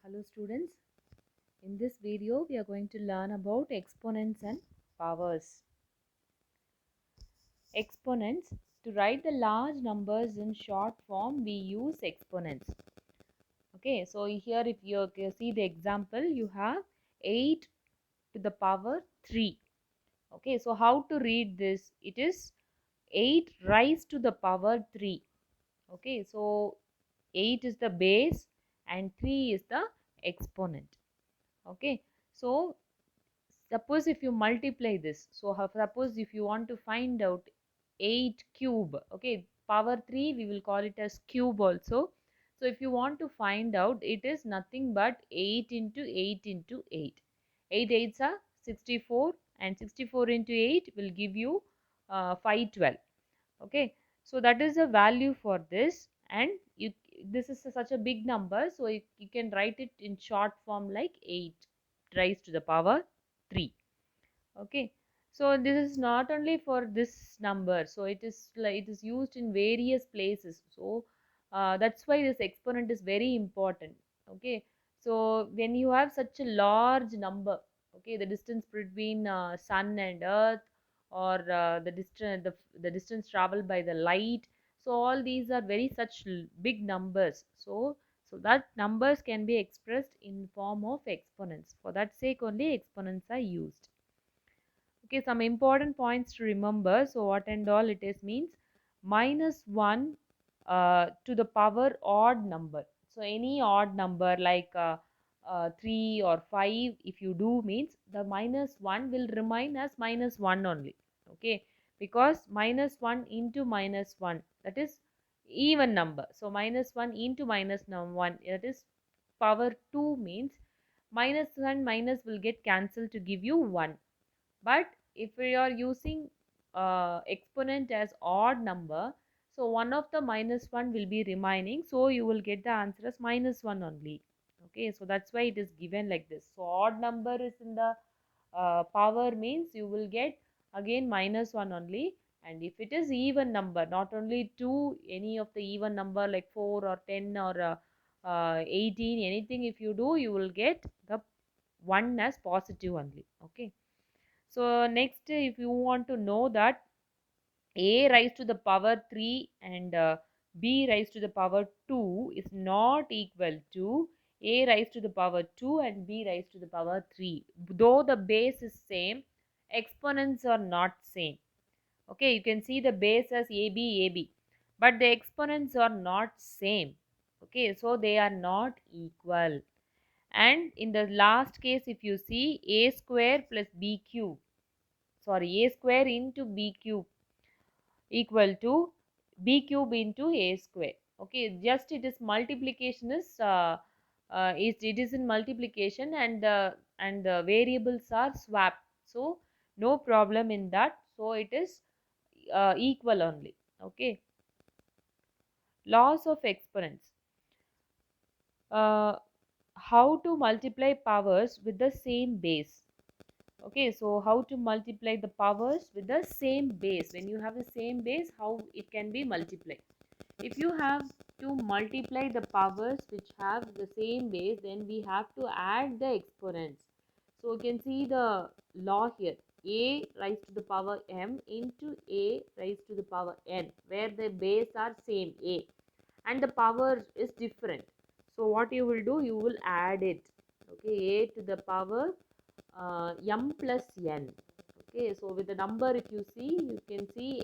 Hello students, in this video we are going to learn about exponents and powers. Exponents, to write the large numbers in short form we use exponents. Okay, so here if you see the example, you have 8 to the power 3. Okay, so how to read this? It is 8 raised to the power 3. Okay, so 8 is the base and 3 is the exponent. Okay, so suppose if you multiply this, so suppose if you want to find out 8 cube, okay, power 3 we will call it as cube also. So if you want to find out, it is nothing but 8 into 8 into 8. 8 eights are 64 and 64 into 8 will give you 512. Okay, so that is a value for this, and this is such a big number, so you can write it in short form like 8 raised to the power 3. Okay, so this is not only for this number, so it is like it is used in various places. So that's why this exponent is very important. Okay, so when you have such a large number, okay, the distance between sun and earth, or the distance traveled by the light, so all these are very such big numbers. So that numbers can be expressed in form of exponents. For that sake only exponents are used. Okay, some important points to remember. So what and all it is means, minus 1 to the power odd number. So any odd number like 3 or 5, if you do, means the minus 1 will remain as minus 1 only. Okay, because minus 1 into minus 1, that is even number. So minus 1 into minus 1, that is power 2, means minus and minus will get cancelled to give you 1. But if we are using exponent as odd number, so one of the minus 1 will be remaining, so you will get the answer as minus 1 only. Okay, so that's why it is given like this. So odd number is in the power, means you will get again minus 1 only. And if it is even number, not only 2, any of the even number like 4 or 10 or 18, anything if you do, you will get the 1 as positive only. Okay, so next, if you want to know that a raised to the power 3 and b raised to the power 2 is not equal to a raised to the power 2 and b raised to the power 3. Though the base is same, exponents are not same. Okay, you can see the base as ab, but the exponents are not same. Okay, so they are not equal. And in the last case, if you see, a square plus b cube, sorry, a square into b cube equal to b cube into a square. Okay, just it is multiplication is it is in multiplication, and the variables are swapped, so no problem in that. So it is equal only. Okay, laws of exponents. uh, how to multiply powers with the same base. Okay, so how to multiply the powers with the same base? When you have the same base, how it can be multiplied? If you have to multiply the powers which have the same base, then we have to add the exponents. So you can see the law here, a raised to the power m into a raised to the power n, where the base are same a and the power is different. So what you will do, you will add it. Okay, a to the power m plus n. Okay, so with the number, if you see, you can see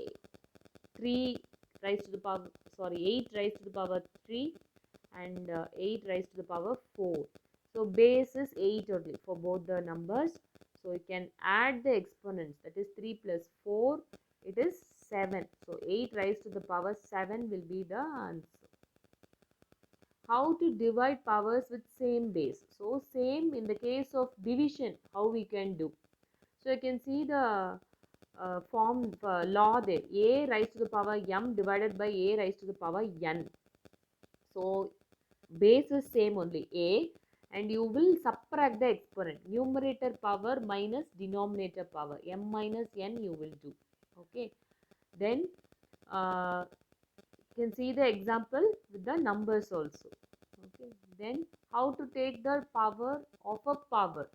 3 raised to the power, sorry, 8 raised to the power 3 and 8 raised to the power 4. So base is 8 only for both the numbers. So you can add the exponents, that is 3 plus 4, it is 7. So 8 raised to the power 7 will be the answer. How to divide powers with same base? So same in the case of division, how we can do. So you can see the form law there, a raised to the power m divided by a raised to the power n. So base is same only a, and you will subtract the exponent, numerator power minus denominator power, m minus n you will do. Okay, then you can see the example with the numbers also. Okay. Then how to take the power of a power?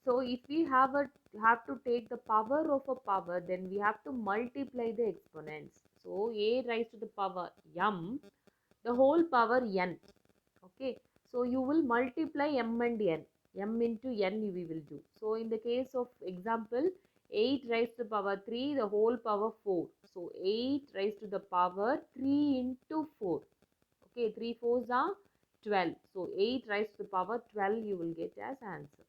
So if we have to take the power of a power, then we have to multiply the exponents. So a raised to the power m, the whole power n. Okay, so you will multiply m and n. M into n we will do. So in the case of example, 8 raised to the power 3, the whole power 4. So 8 raised to the power 3 into 4. Okay, 3 fours are 12. So 8 raised to the power 12 you will get as answer.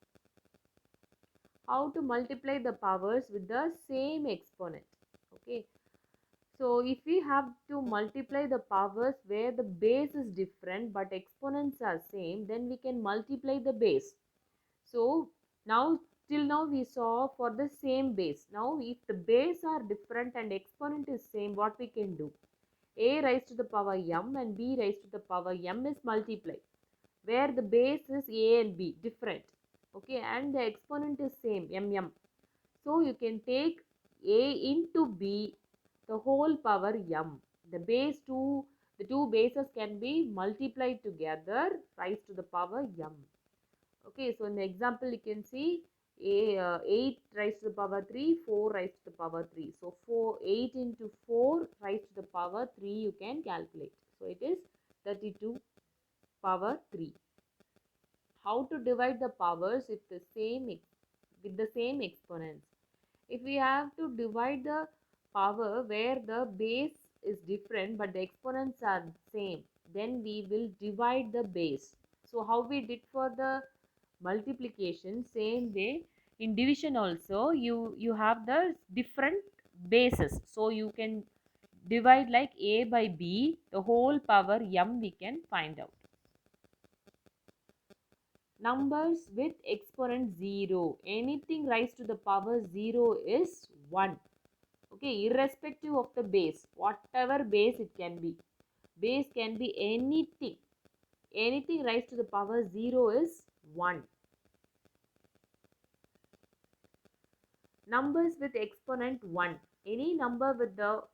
How to multiply the powers with the same exponent? Okay, so if we have to multiply the powers where the base is different but exponents are same, then we can multiply the base. So now till now we saw for the same base. Now if the base are different and exponent is same, what we can do? A raised to the power m and b raised to the power m is multiplied, where the base is a and b different. Okay, and the exponent is same mm. So you can take a into b, the whole power m. The two bases can be multiplied together, raised to the power m. Okay, so in the example you can see 8 raised to the power 3, 4 raised to the power 3. So 8 into 4 raised to the power 3 you can calculate. So it is 32 power 3. How to divide the powers with the same exponents? If we have to divide the power where the base is different but the exponents are same, then we will divide the base. So how we did for the multiplication, same way in division also you have the different bases, so you can divide like a by b, the whole power m we can find out. Numbers with exponent 0, anything raised to the power 0 is 1. Okay, irrespective of the base, whatever base it can be, base can be anything raised to the power 0 is 1. Numbers with exponent 1, any number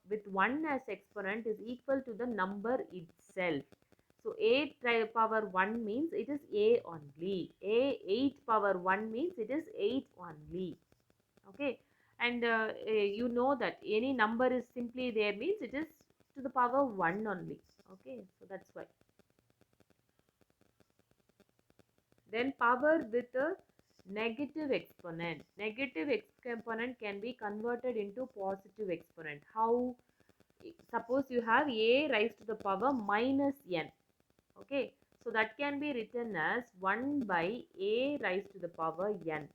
with 1 as exponent is equal to the number itself. So 8 power 1 means it is a only, 8 power 1 means it is 8 only. Okay, and you know that any number is simply there means it is to the power 1 only. Okay, so that's why. Then power with a negative exponent. Negative exponent can be converted into positive exponent. How? Suppose you have a raised to the power minus n. Okay, so that can be written as 1 by a raised to the power n.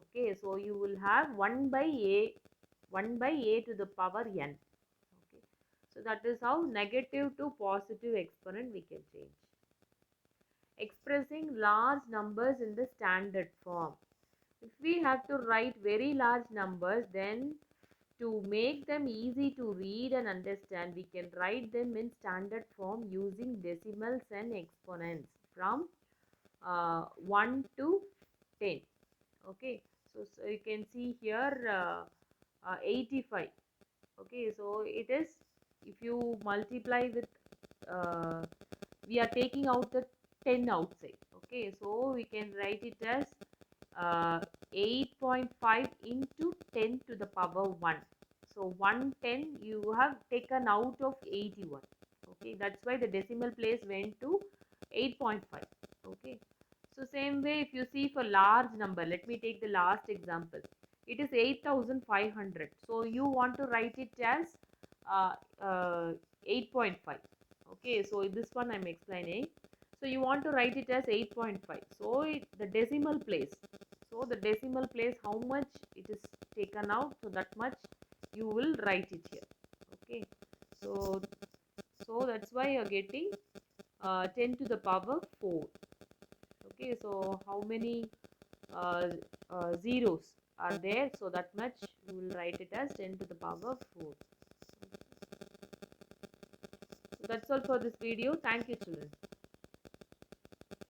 Okay, so you will have 1 by a to the power n. Okay, so that is how negative to positive exponent we can change. Expressing large numbers in the standard form. If we have to write very large numbers, then to make them easy to read and understand, we can write them in standard form using decimals and exponents from 1 to 10. Okay, so you can see here 85. Okay, so it is, if you multiply with we are taking out the 10 outside. Okay, so we can write it as 8.5 into 10 to the power 1. So 110 you have taken out of 81. Okay, that's why the decimal place went to 8.5. Okay, so same way if you see for large number, let me take the last example. It is 8500. So you want to write it as uh, uh, 8.5. Okay, so this one I'm explaining. So you want to write it as 8.5. So the decimal place. So the decimal place, how much it is taken out, so that much you will write it here. Okay, so that's why you're getting 10 to the power 4. Okay, so how many zeros are there? So that much you will write it as 10 to the power 4. So that's all for this video. Thank you, children.